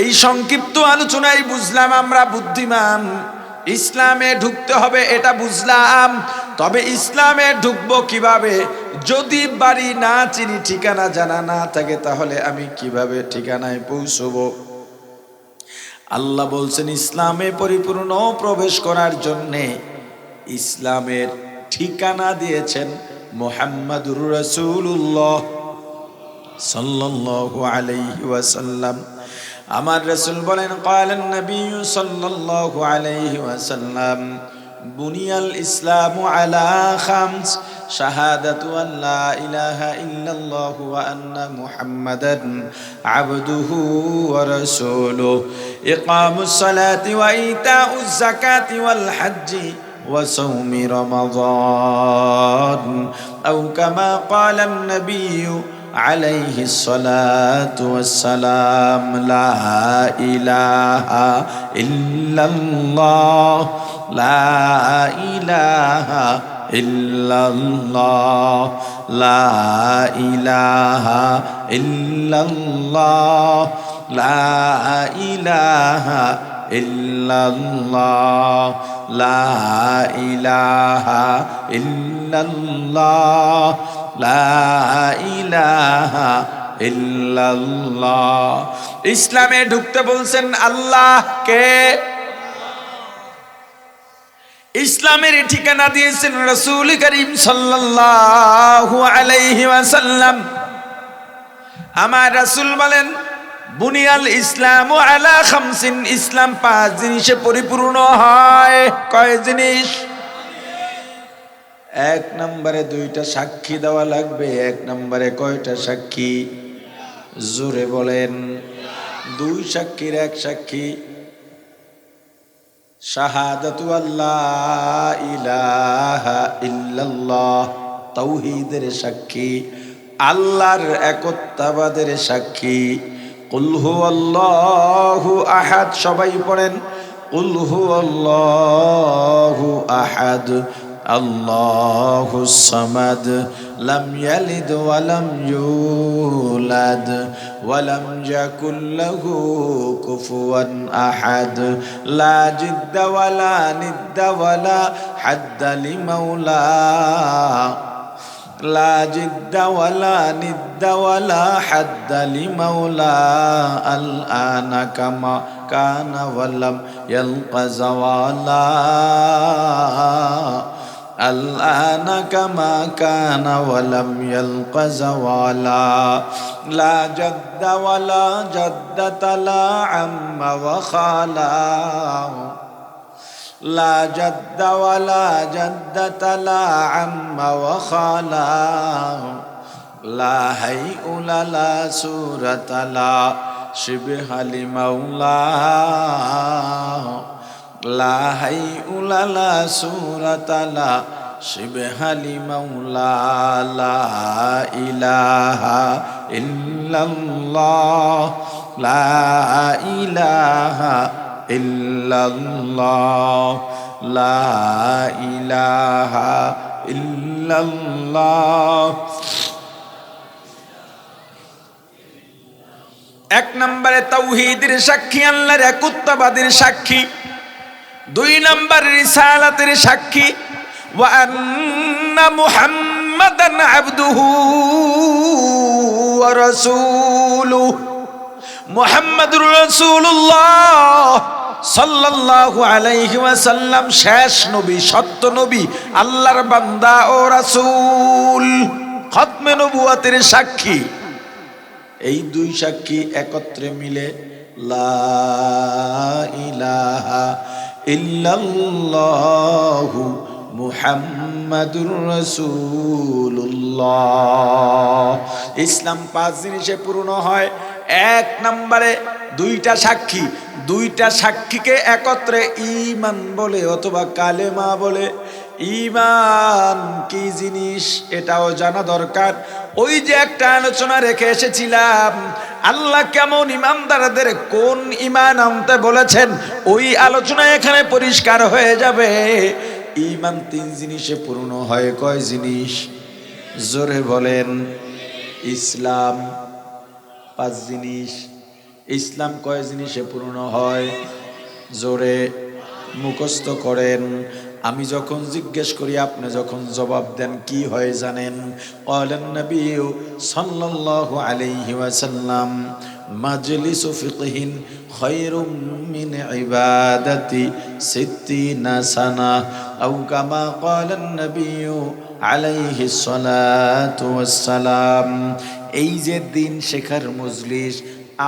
এই সংক্ষিপ্ত আলোচনায় বুঝলাম আমরা বুদ্ধিমান, ইসলামে ঢুকতে হবে এটা বুঝলাম, তবে ইসলামে ঢুকবো কিভাবে? যদি বাড়ি না চিনি, ঠিকানা জানা না থাকে, তাহলে আমি কিভাবে ঠিকানায় পৌঁছবো? আল্লাহ বলছেন ইসলামে পরিপূর্ণ প্রবেশ করার জন্যে ইসলামের ঠিকানা দিয়েছেন মুহাম্মাদুর রাসূলুল্লাহ সাল্লাল্লাহু আলাইহি ওয়াসাল্লাম। আমার রাসূল বলেন ক্বালান নবী সাল্লাল্লাহু আলাইহি ওয়াসাল্লাম বুনিয়াল ইসলামু আলা খামস শাহাদাতু আন লা ইলাহা ইল্লাল্লাহু ওয়া আন্না মুহাম্মাদান আবদুহু ওয়া রাসূলুহু ইকামুস সালাতি ওয়া ইতাউজ যাকাতি ওয়াল হজ্জি ওয়া সাওমি রমাযান আও কামা ক্বালান নবী আলাইহি সালাতু ওয়াসসালাম লা ইলাহা ইল্লাল্লাহ লা ইলাহা ইল্লাল্লাহ লা ইলাহা ইল্লাল্লাহ লা ইলাহা ইল্লাল্লাহ লা ইলাহা ইল্লাল্লাহ লা ইলাহা ইল্লাল্লাহ। ইসলামে ঢুকতে বলছেন আল্লাহকে, ইসলামের ঠিকানা দিয়েছেন রাসূল করিম সাল্লাল্লাহু আলাইহি ওয়াসাল্লাম। আমার রাসূল বলেন বুনিয়াল ইসলামু আলা খামসিন, ইসলাম 5 জিনিসে পরিপূর্ণ হয়। কয় জিনিস? 1 নম্বরে 2টা সাক্ষী দেওয়া লাগবে। 1 নম্বরে কয়টা সাক্ষী? জোরে বলেন। 2 সাক্ষীর 1 সাক্ষী শাহাদাতু আল্লাহ ইলাহা ইল্লাল্লাহ, তাওহীদের সাক্ষী, আল্লাহর একত্ববাদের সাক্ষী। কুল হুয়াল্লাহু আহাদ, সবাই পড়েন কুল হুয়াল্লাহু আহাদ আল্লাহুস সামাদ লাম ইয়ালিদ ওয়া লাম ইউলাদ ওয়া লাম ইয়াকুল লাহু কুফুয়ান আহাদ লা জিদ্দা ওয়া লা নিদ্দা ওয়া লা হাদ্দা লিমাওলা লা জিদ্দা ওয়া লা নিদ্দা ওয়া লা হাদ্দা লিমাওলা আল আনা কামা কানা ওয়া লাম ইয়ালকা যাওয়ালা الآن كما كان ولم يلق زوالا لا جد ولا جدة لا عم وخالا لا جد ولا جدة لا عم وخالا لا هيئ لا سورة لا شبه لمولاه লা হাইউলা লা সূরাতা লা শিবহা লিমাওলা লা ইলাহা ইল্লাল্লাহ লা ইলাহা ইল্লাল্লাহ লা ইলাহা ইল্লাল্লাহ। 1 নম্বরে তাওহীদের সাক্ষী, আল্লাহর একত্ববাদের সাক্ষী। 2 নম্বর রিসালাতের সাক্ষী, ওয়া আন্না মুহাম্মাদান আবদুহু ওয়া রাসূলুহু, মুহাম্মাদুর রাসূলুল্লাহ সাল্লাল্লাহু আলাইহি ওয়াসাল্লাম শেষ নবী, সত্য নবী, আল্লাহর বান্দা ও রাসূল, খতমে নবুয়তের সাক্ষী। এই 2 সাক্ষী একত্রে মিলে লা ইলাহা ইল্লাল্লাহু মুহাম্মাদুর রাসূলুল্লাহ। ইসলাম 5 জিনিসে পূর্ণ হয়। 1 নম্বরে 2টা সাক্ষী, 2টা সাক্ষীকে একত্রে ঈমান বলে অথবা কালেমা বলে। ঈমান কি জিনিস এটাও জানা দরকার। ওই যে একটা আলোচনা রেখে এসেছিলাম, আল্লাহ কেমন ইমানদারদের কোন ঈমান আনতে বলেছেন, ওই আলোচনা এখানে পরিষ্কার হয়ে যাবে। ঈমান 3 জিনিসে পূর্ণ হয়। কয় জিনিস? জোরে বলেন। ইসলাম 5 জিনিস। ইসলাম কয় জিনিসে পূর্ণ হয়? জোরে মুখস্থ করেন। আমি যখন জিজ্ঞেস করি আপনি যখন জবাব দেন কি হয় জানেন? ক্বালান নবী সাল্লাল্লাহু আলাইহি ওয়াসাল্লাম মাজলিসু ফিকহিন খায়রুম মিন ইবাদাতি 60 সানা আও কামা ক্বালান নবী আলাইহি সালাতু ওয়াসসালাম। এই যে দিন শেখার মজলিস,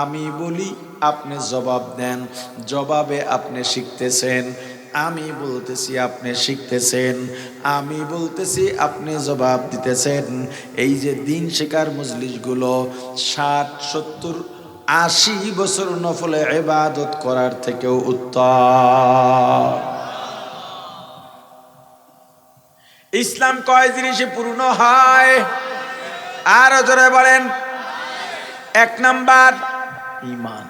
আমি বলি আপনি জবাব দেন, জবাবে আপনি শিখতেছেন, আমি বলতেছি আপনি শিখতেছেন, আমি বলতেছি আপনি জবাব দিতেছেন। এই যে দিন শেখার মজলিসগুলো 60, 70, 80 বছর নফলে ইবাদত করার থেকেও উত্তম। ইসলাম কয় জিনিসে পূর্ণ হয়? আরো জোরে বলেন। 1 নাম্বার ঈমান।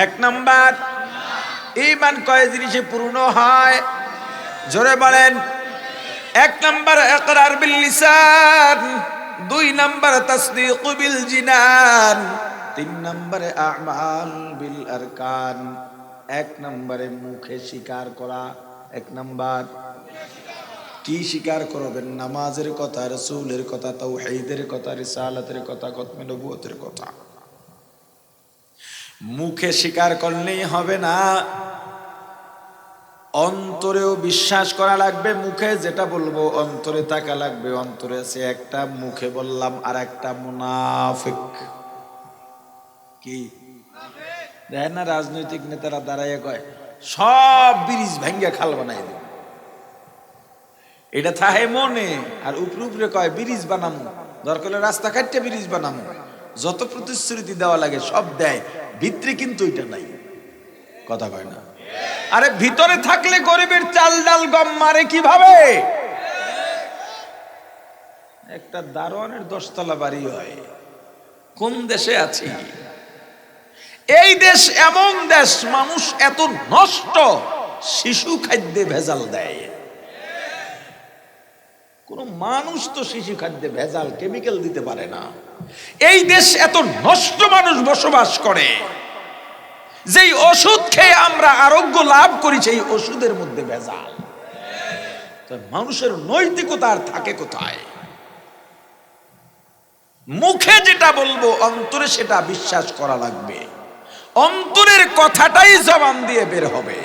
1 নাম্বার ঈমান কয় জিনিসে পূর্ণ হয়? জোরে বলেন। এক নাম্বার ইকরার বিল লিসান, দুই নাম্বার তাসদীক বিল জিনান, তিন নম্বরে আমাল বিল আরকান। এক নম্বরে মুখে স্বীকার করা। এক নাম্বার কি স্বীকার করবেন? নামাজের কথা, রাসূলের কথা, তাওহীদের কথা, রিসালাতের কথা, খতমে নবুয়তের কথা। মুখে স্বীকার করলেই হবে না, অন্তরেও বিশ্বাস করা লাগবে। মুখে যেটা বলবো অন্তরে থাকা লাগবে। অন্তরে আছে একটা, মুখে বললাম আর একটা। মুনাফিক কি দেখেন না, রাজনৈতিক নেতারা দাঁড়াইয়া কয় সব ব্রিজ ভাঙ্গা খাল বানাই দেব, এটা থাহে মনে, আর উপরে উপরে কয় ব্রিজ বানামু, দরকার হলে রাস্তা কাটতে ব্রিজ বানামু। যত প্রতিশ্রুতি দেওয়া লাগে সব দেয়, ভিতরে কিন্তু এটা নাই। কথা কয় না? আরে ভিতরে থাকলে গরিবের চাল ডাল গম মারে কিভাবে? একটা দারোয়ানের 10 তলা বাড়ি হয়। কোন দেশে আছি? এই দেশ এমন দেশ, মানুষ এত নষ্ট, শিশু খাদ্যে ভেজাল দেয়। কোন মানুষ তো শিশু খাদ্যে ভেজাল কেমিক্যাল দিতে পারে না। এই দেশ এত নষ্ট মানুষ বসবাস করে, যেই ওষুধ খেয়ে আমরা আরোগ্য লাভ করি সেই ওষুধের মধ্যে ভেজাল। মানুষের নৈতিকতা আর থাকে কোথায়? মুখে যেটা বলবো অন্তরে সেটা বিশ্বাস করা লাগবে। অন্তরের কথাটাই জবান দিয়ে বের হবে।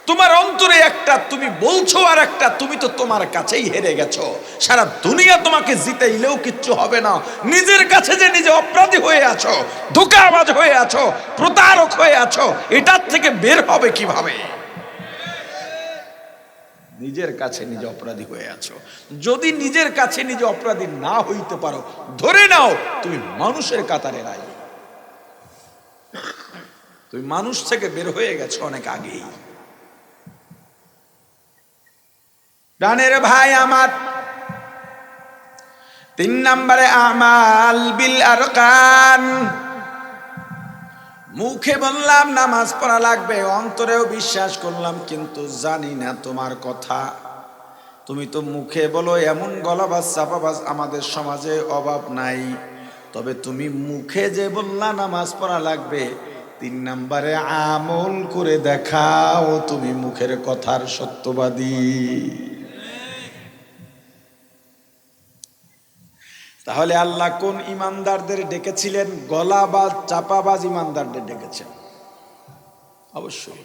তোমার অন্তরে একটা তুমি বলছো, আর একটা তুমি তো তোমার কাছেই হেরে গেছো। সারা দুনিয়া তোমাকে জিতাইলেও কিচ্ছু হবে না। নিজের কাছে যে নিজে অপরাধী হয়ে আছো, ধোঁকাবাজ হয়ে আছো, প্রতারক হয়ে আছো, এটার থেকে বের হবে কিভাবে? নিজের কাছে নিজে অপরাধী হয়ে আছো। যদি নিজের কাছে নিজে অপরাধী না হইতে পারো, ধরে নাও তুমি মানুষের কাতারে নাই। তুমি মানুষ থেকে বের হয়ে গেছো অনেক আগেই। প্রাণের ভাই আমার, 3 নম্বরে আমাল বিল আরকান। মুখে বললাম নামাজ পড়া লাগবে, অন্তরেও বিশ্বাস করলাম, কিন্তু জানি না তোমার কথা। তুমি তো মুখে বলো, এমন গলাবাজ চাপাবাজ আমাদের সমাজে অভাব নাই। তবে তুমি মুখে যে বললা নামাজ পড়া লাগবে, 3 নম্বরে আমল করে দেখাও তুমি মুখের কথার সত্যবাদী। তাহলে আল্লাহ কোন ইমানদারদের ডেকেছিলেন? গলাবাজ চাপাবাজ ইমানদারদের ডেকেছেন। অবশ্যই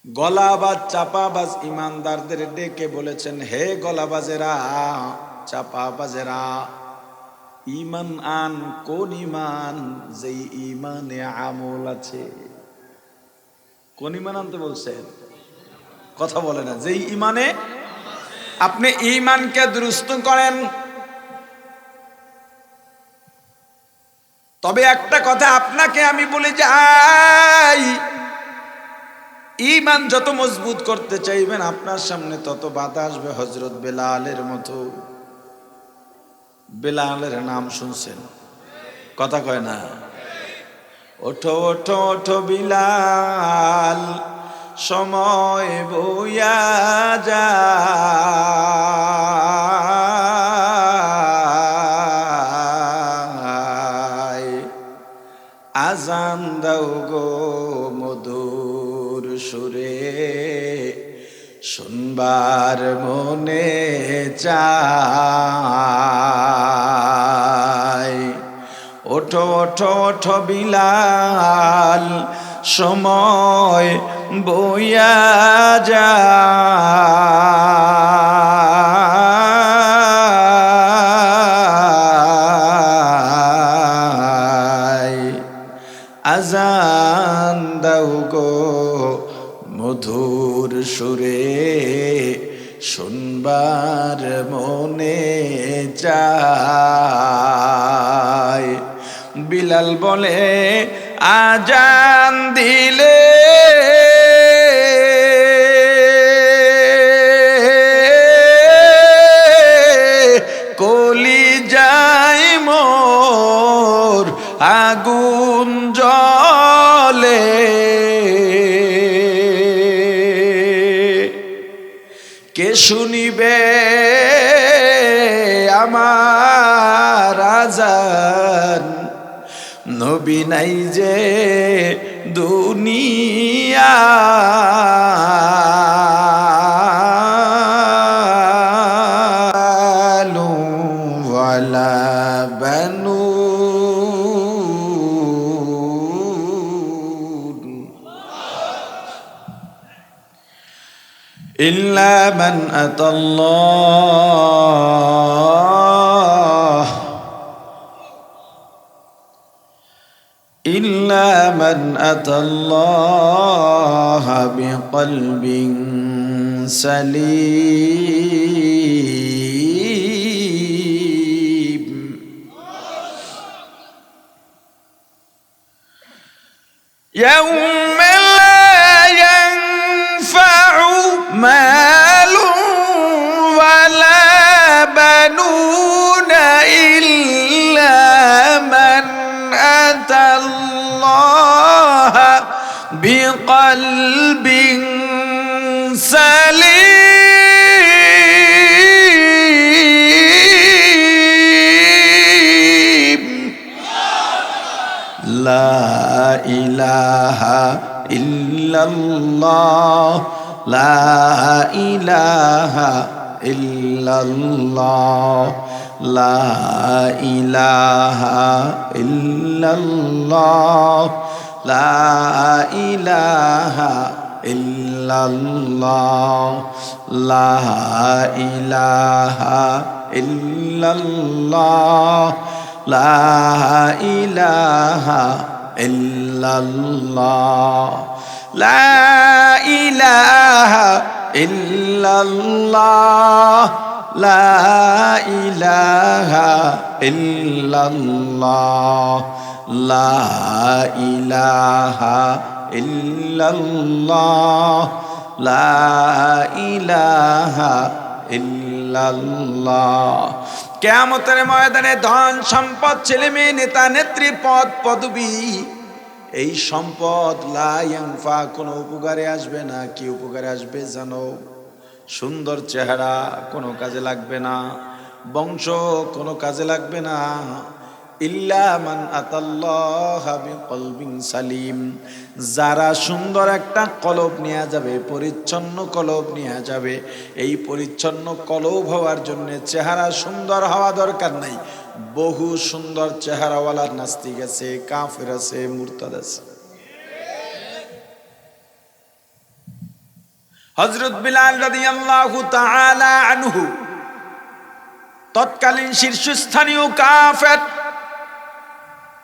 গলাবাজ চাপাবাজ ইমানদারদের ডেকে বলেছেন, হে গলাবাজেরা, চাপাবাজেরা, ইমান আন। কোন ইমান? যেই ইমানে আমল আছে। কোন ইমান আনতে বলছেন? কথা বলে না। যেই ইমানে, আপনি ইমানকে দুরুস্ত করেন। তবে একটা কথা আপনাকে আমি বলে যাই, ঈমান যত মজবুত করতে চাইবেন আপনার সামনে তত বাধা আসবে। হযরত বেলালের মতো। বেলালের নাম শুনছেন? কথা কয় না? ওঠো ওঠো ওঠো বিলাল, সময় বইয়া যায়, আজান দাও গো মধুর সুরে, শুনবার মনে চায়। ওঠো ওঠো ওঠো বিলাল, সময় বইয়া যায়, আজান দাও গো মধুর সুরে, শুনবার মনে চায়। বিলাল বলে, আজান দিলে কলিজায় মোর আগুন জ্বলে, কে শুনিবে আমার আজান, নবী নাই যে দুনিয়া ওয়ালা বানুন ইল্লা মান আতাল্লাহ إلا من أتى الله بقلب سليم يوم لا ينفع مال ولا بنون إلا من أتى الله بقلب سليم لا إله إلا الله لا إله إلا الله لا إله إلا الله لا إله إلا الله لا إله إلا الله لا إله إلا الله لا إله إلا الله لا إله إلا الله لا إله إلا الله لا إله إلا الله কিয়ামতের ময়দানে ধন সম্পদ ছেলে মেয়ে নেতা নেত্রী পদ পদবী এই সম্পদ লা ইয়ানফা কোনো উপকারে আসবে না। কি উপকারে আসবে জানো? সুন্দর চেহারা কোনো কাজে লাগবে না, বংশ কোনো কাজে লাগবে না। ইল্লা মান আতাল্লাহা বিকলবিন সালিম, যারা সুন্দর একটা কলব নিয়ে যাবে, পরিচ্ছন্ন কলব নিয়ে যাবে। এই পরিচ্ছন্ন কলব হওয়ার জন্য চেহারা সুন্দর হওয়া দরকার নাই। বহু সুন্দর চেহারাওয়ালা নাস্তিক আছে, কাফের আছে, মুরতাদ আছে। হযরত বিলাল রাদিয়াল্লাহু তাআলা আনহু তৎকালীন শীর্ষস্থানীয়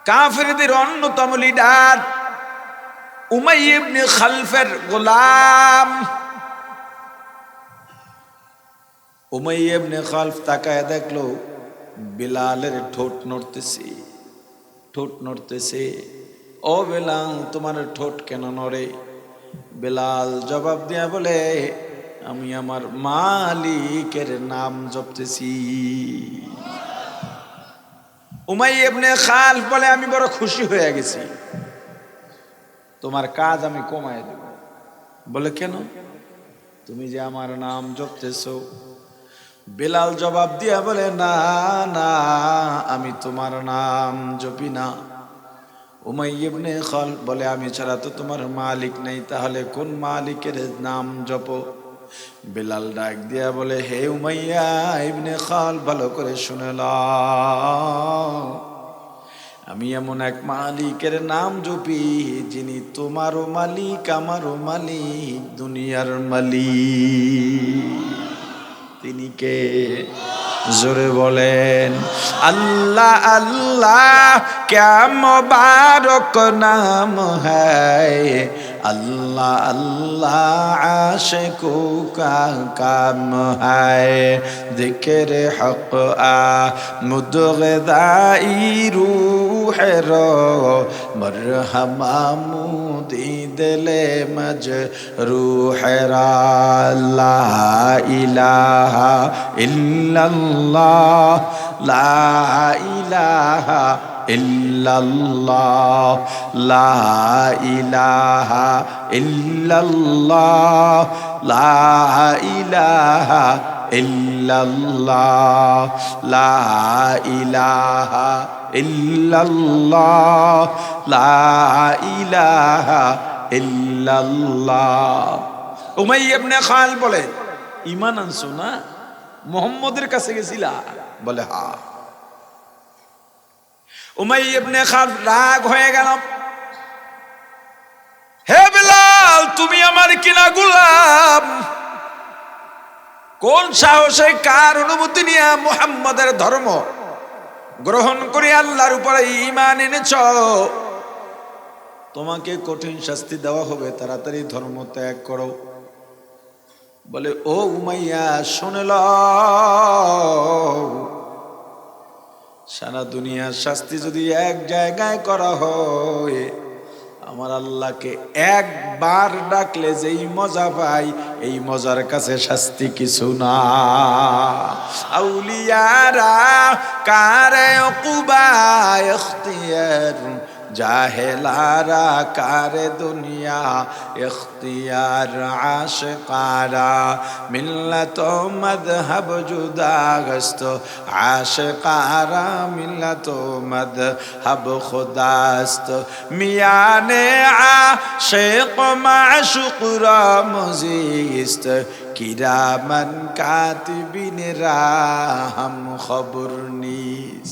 কাফেরদের অন্যতম লিডার উমাইয়া ইবনে খালফের গোলাম। উমাইয়া ইবনে খালফ তাকায় দেখলো বিলালের ঠোঁট নড়তেছে। ও বেলাল, তোমার ঠোঁট কেন নড়ে? বেলাল জবাব দিয়া বলে, আমি আমার মালিকের নাম জপতেছি। উমাইয়া ইবনে খালফ বলে, আমি বড় খুশি হয়ে গেছি, তোমার কাজ আমি কমায় দেব। বলে, কেন? তুমি যে আমার নাম জপতেছো। বেলাল জবাব দিয়া বলে, না না, আমি তোমার নাম জপি না। উমাইয়া ইবনে খালফ বলে, আমি ছাড়া তো তোমার মালিক নেই, তাহলে কোন মালিকের নাম জপো? বেলাল ডাক দিয়া বলে, হে উমাইয়া ইবনে খালফ, ভালো করে শুনে নাও, আমি এমন এক মালিকের নাম জপি যিনি তোমারও মালিক, আমারও মালিক, দুনিয়ার মালিক। তিনি কে? জোরে বলেন, আল্লাহ আল্লাহ ক্যা মুবারক নাম হ্যায়, अल्लाह अल्लाह आशिको का काम है, जिक्र हक मुदगदाई रूह रो मरहमा मुदी दिले मज रूह रा। ला इलाहा इल्लल्लाह ला इलाहा ইল্লাল্লাহ লা ইলাহা ইল্লাল্লাহ লা ইলাহা ইল্লাল্লাহ লা ইলাহা ইল্লাল্লাহ লা ইলাহা ইল্লাল্লাহ। উমাইয়া ইবনে খালদ বলে, ঈমান আনছো না? মুহাম্মদের কাছে গেছিলা? বলে হ্যাঁ। উমাইয়া ইবনে খালদ রাগ হয়ে গেল, হে বিলাল, তুমি আমার কিনা গোলাম, কোন সাহসে কার অনুমতি নিয়ে মুহাম্মাদের ধর্ম গ্রহণ করে আল্লাহর উপরে ঈমান এনেছ? তোমাকে কঠিন শাস্তি দেওয়া হবে, তাড়াতাড়ি ধর্ম ত্যাগ করো। বলে, ও উমাইয়া শুনে লও, সারা দুনিয়ার শাস্তি যদি এক জায়গায় করা হয়, আমার আল্লাহকে একবার ডাকলে যেই মজা পাই, এই মজার কাছে শাস্তি কিছু না। আউলিয়ারা কারে উকুবা ইখতিয়ার, জাহেলারা কারে দুনিয়া ইখতিয়ার, আশিকারা মিল্লাত মযহব জুদাগস্ত, আশিকারা মিল্লাত মযহব খুদাস্ত, মিয়ানে আশিক মাশুক রা মুজিস্ত, কিরামান কাতিবিন রাহম খবর নিস।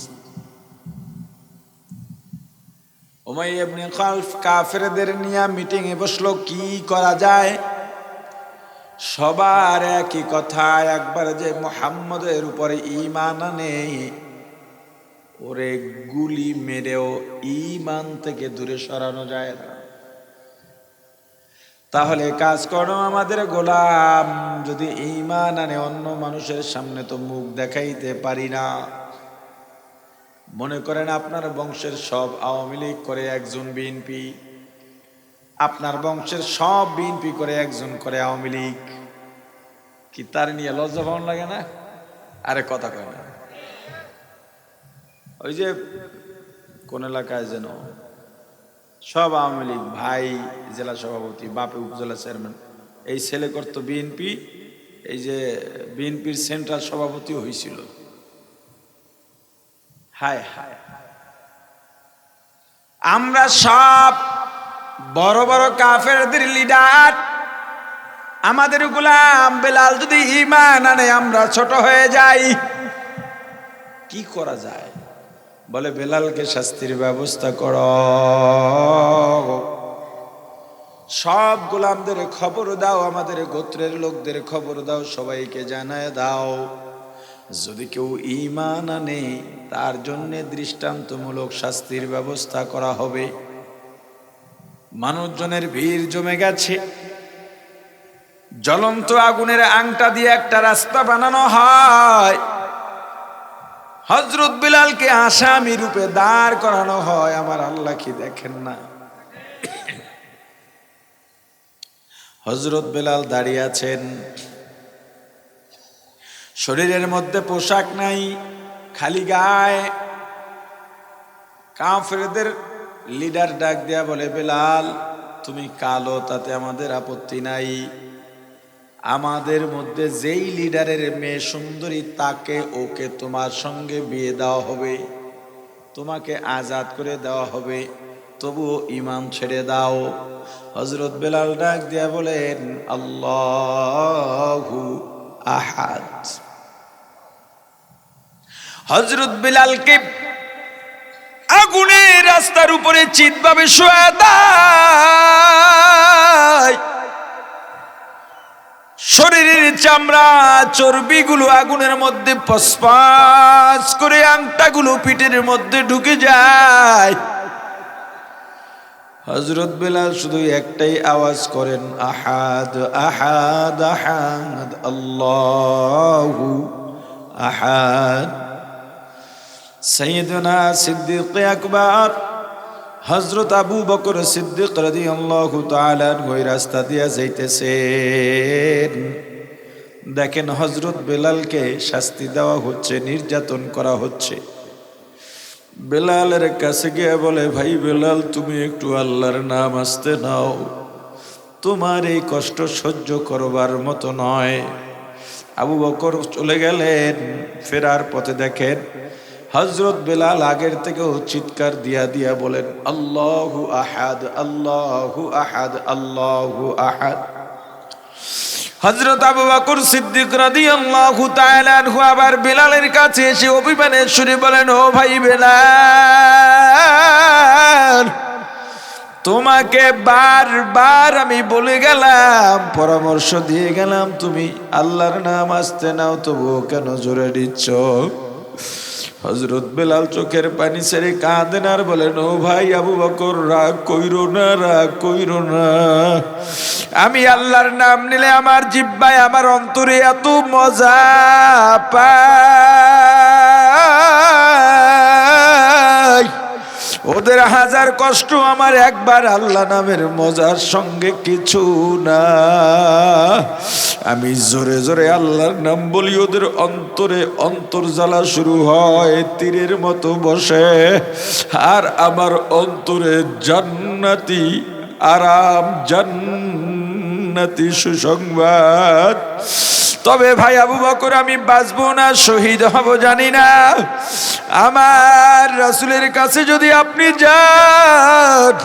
উমাইয়া ইবনে খালদ কাফেরদের নিয়ে মিটিং এ বসলো, কি করা যায়? সবার একই কথা, একবার যে মুহাম্মদের উপরে ঈমান আনে, ওরে গুলি মেরেও ঈমান থেকে দূরে সরানো যায় না। তাহলে কাজ করো, আমাদের গোলাম যদি ঈমান আনে, অন্য মানুষের সামনে তো মুখ দেখাইতে পারি না। মনে করেন আপনার বংশের সব আওয়ামী লীগ করে, একজন বিএনপি, আপনার বংশের সব বিএনপি করে, একজন করে আওয়ামী লীগ, কি তার নিয়ে লজ্জা পাওয়ার লাগে না? আরে কথা কয় না। ওই যে কোন এলাকায় যেন সব আওয়ামী লীগ, ভাই জেলা সভাপতি, বাপে উপজেলা চেয়ারম্যান, এই ছেলে করতো বিএনপি, এই যে বিএনপির সেন্ট্রাল সভাপতি হয়েছিল। হায় হায়, আমরা সব বড় বড় কাফেরদের লিডার, আমাদের গোলাম বেলাল যদি ঈমান আনে, আমরা ছোট হয়ে যাই। কি করা যায়? বলে, বেলালকে শাস্তির ব্যবস্থা করো, সব গোলামদের খবর দাও, আমাদের গোত্রের লোকদের খবর দাও, সবাইকে জানায় দাও, যদি কেউ ঈমান আনে তার জন্য দৃষ্টান্তমূলক শাস্তির ব্যবস্থা করা হবে। মানুষজনের ভিড় জমে গেছে। জ্বলন্ত আগুনের আংটা দিয়ে একটা রাস্তা বানানো হয়, হযরত বিলালকে আসামি রূপে দাঁড় করানো হয়। আমার আল্লাহ কি দেখেন না? হযরত বিলাল দাঁড়িয়ে আছেন, শরীরের মধ্যে পোশাক নাই, খালি গায়ে। কাফেরদের লিডার ডাক দেয়া বলে, বেলাল তুমি কালো, তাতে আমাদের আপত্তি নাই, আমাদের মধ্যে যেই লিডারের মেয়ে সুন্দরী, তাকে ওকে তোমার সঙ্গে বিয়ে দেওয়া হবে, তোমাকে আজাদ করে দেওয়া হবে, তবুও ঈমান ছেড়ে দাও। হযরত বেলাল ডাক দিয়া বলেন, আল্লাহু আহাদ। হযরত বেলালকে আগুনের রাস্তার উপরে চিৎভাবে শোয়া দেয়, শরীরের চামড়া চর্বিগুলো আগুনের মধ্যে পসপাস করে, আংটাগুলো পিঠের মধ্যে ঢুকে যায়। হযরত বেলাল শুধু একটাই আওয়াজ করেন, আহাদ আহাদ আহাদ, আল্লাহু আহাদ। সাইয়েদনা সিদ্দিক আকবর হযরত আবু বকর সিদ্দিক রাদিয়াল্লাহু তাআলা ওই রাস্তা দিয়ে যাইতেছেন। দেখেন হযরত বেলালকে শাস্তি দেওয়া হচ্ছে, নির্যাতন করা হচ্ছে। বেলালের কাছে গিয়ে বলে, ভাই বেলাল তুমি একটু আল্লাহর নাম আস্তে নাও, তোমার এই কষ্ট সহ্য করবার মতো নয়। আবু বকর চলে গেলেন। ফেরার পথে দেখেন হযরত বেলাল আগের থেকেও চিৎকার দিয়া দিয়া বলেন, আল্লাহু আহাদ, আল্লাহু আহাদ, আল্লাহু আহাদ। হযরত আবু বকর সিদ্দিক রাদিয়াল্লাহু তাআলা আনহু আবার বেলালের কাছে এসে অভিমানের সুরে বলেন, ও ভাই বেলাল, তোমাকে বারবার আমি বলে গেলাম, পরামর্শ দিয়ে গেলাম, তুমি আল্লাহর নাম আস্তে নাও, তবুও কেন জোরে দিচ্ছ? হযরত বেলাল চোখের পানি ছেড়ে কাঁদেন আর বলেন, ও ভাই আবু বকর, রাগ কইরো না, রাগ কইরো না। আমি আল্লাহর নাম নিলে আমার জিহ্বায়, আমার অন্তরে এত মজা পাই, ওদের হাজার কষ্ট আমার একবার আল্লাহ নামের মজার সঙ্গে কিছু না। আমি জোরে জোরে আল্লাহর নাম বলি, ওদের অন্তরে অন্তর জ্বালা শুরু হয়, তীরের মতো বসে। আর আমার অন্তরে জান্নাতি আরাম, জান্নাতি সুসংবাদ। তবে ভাই আবু বকর, আমি বাঁচবো না শহীদ হব জানি না, আমার রাসূলের কাছে যদি আপনি যান,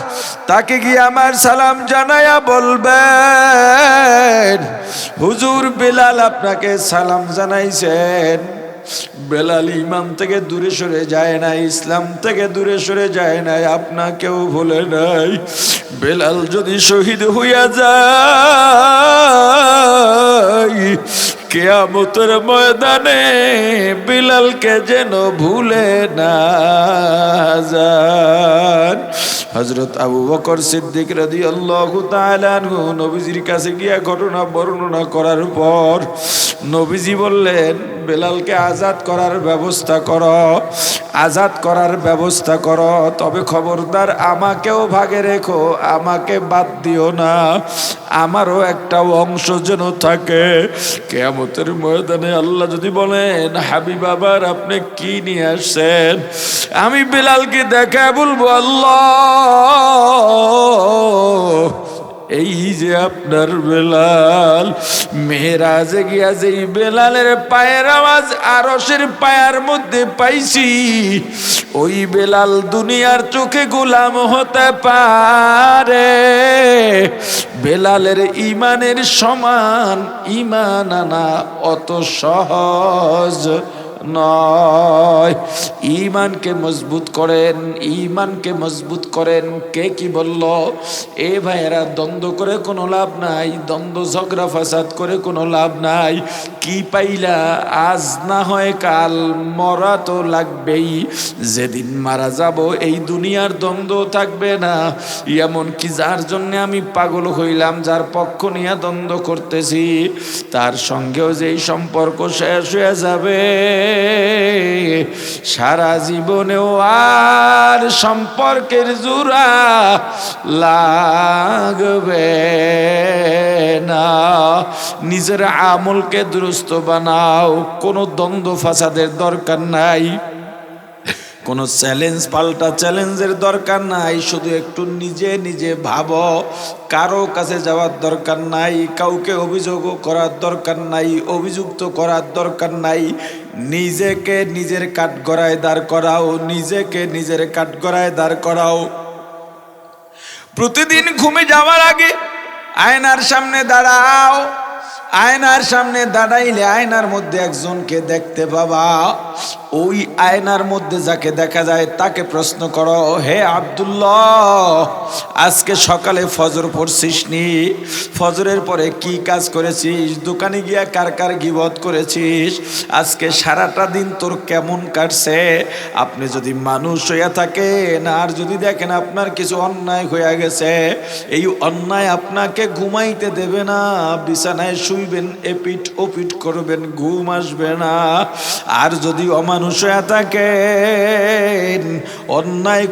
তাকে গিয়ে আমার সালাম জানায়া বলবেন, হুজুর বেলাল আপনাকে সালাম জানাইছেন। বেলাল ইমান থেকে দূরে সরে যায় না, ইসলাম থেকে দূরে সরে যায় না, আপনাকেও ভুলে নাই। বেলাল যদি শহীদ হইয়া যায়, কিয়ামতের ময়দানে বেলালকে যেন ভুলে না যান। হযরত আবু বকর সিদ্দিক রাদিয়াল্লাহু তাআলা আনহু নবীজির কাছে গিয়া ঘটনা বর্ণনা করার পর নবীজি বললেন, বেলালকে আজাদ করার ব্যবস্থা করো, আজাদ করার ব্যবস্থা করো, তবে খবরদার আমাকেও ভাগে রেখো, আমাকে বাদ দিও না, আমারও একটা অংশ যেন থাকে। কিয়ামতের ময়দানে আল্লাহ যদি বলেন, হাবিব আবার আপনি কি নিয়ে আসছেন, আমি বেলালকে দেখা বলবো, আল্লাহ এই যে আপনার বেলাল, মেরাজে গিয়া যেই বেলালের পায়ের আওয়াজ আরশের পায়ার মধ্যে পাইছি, ওই বেলাল দুনিয়ার চোখে গোলাম হতে পারে। বেলালের ইমানের সমান ইমান আনা অত সহজ নয়। ঈমানকে মজবুত করেন, ঈমানকে মজবুত করেন। কে কি বলল? এ ভাইয়েরা, দ্বন্দ্ব করে কোনো লাভ নাই, দ্বন্দ্ব ঝগড়া ফাসাদ করে কোনো লাভ নাই। কি পাইলা আজ না হয় কাল, মরা তো লাগবেই। যেদিন মারা যাব এই দুনিয়ার দ্বন্দ্ব থাকবে না। এমন কি যার জন্য আমি পাগল হইলাম, যার পক্ষ নিয়ে দ্বন্দ্ব করতেছি, তার সঙ্গেও যেই সম্পর্ক শেষ হয়ে যাবে, সারা জীবনেও আর সম্পর্কের জোড়া লাগবে না। নিজের আমলকে দুরুস্ত বানাও, কোনো দ্বন্দ্ব ফাসাদের দরকার নাই, কোনো চ্যালেঞ্জ পাল্টা চ্যালেঞ্জের দরকার নাই। শুধু একটু নিজে নিজে ভাবো, কারো কাছে যাওয়ার দরকার নাই, কাউকে অভিযোগ করার দরকার নাই, অভিযুক্ত করার দরকার নাই। নিজেকে নিজের কাঠগড়ায় দাঁড় করাও, নিজেকে নিজের কাঠগড়ায় দাঁড় করাও। প্রতিদিন ঘুমে যাওয়ার আগে আয়নার সামনে দাঁড়াও। আয়নার সামনে দাঁড়াইলে আয়নার মধ্যে একজনকে দেখতে পাবা। ওই আয়নার মধ্যে যাকে দেখা যায় তাকে প্রশ্ন করো, হে আব্দুল্লাহ, আজকে সকালে ফজর পড়ছিস নি? ফজরের পরে কি কাজ করেছিস? দোকানে গিয়া কার কার গীবত করেছিস? আজকে সারাটা দিন তোর কেমন কাটছে? আপনি যদি মানুষ হইয়া থাকেন আর যদি দেখেন আপনার কিছু অন্যায় হয়ে গেছে, এই অন্যায় আপনাকে ঘুমাইতে দেবে না, বিছানায় শুইবেন, এপিট ওপিট করবেন, ঘুম আসবে না। আর যদি অমানুষ হয়ে থাকেন, অন্যায়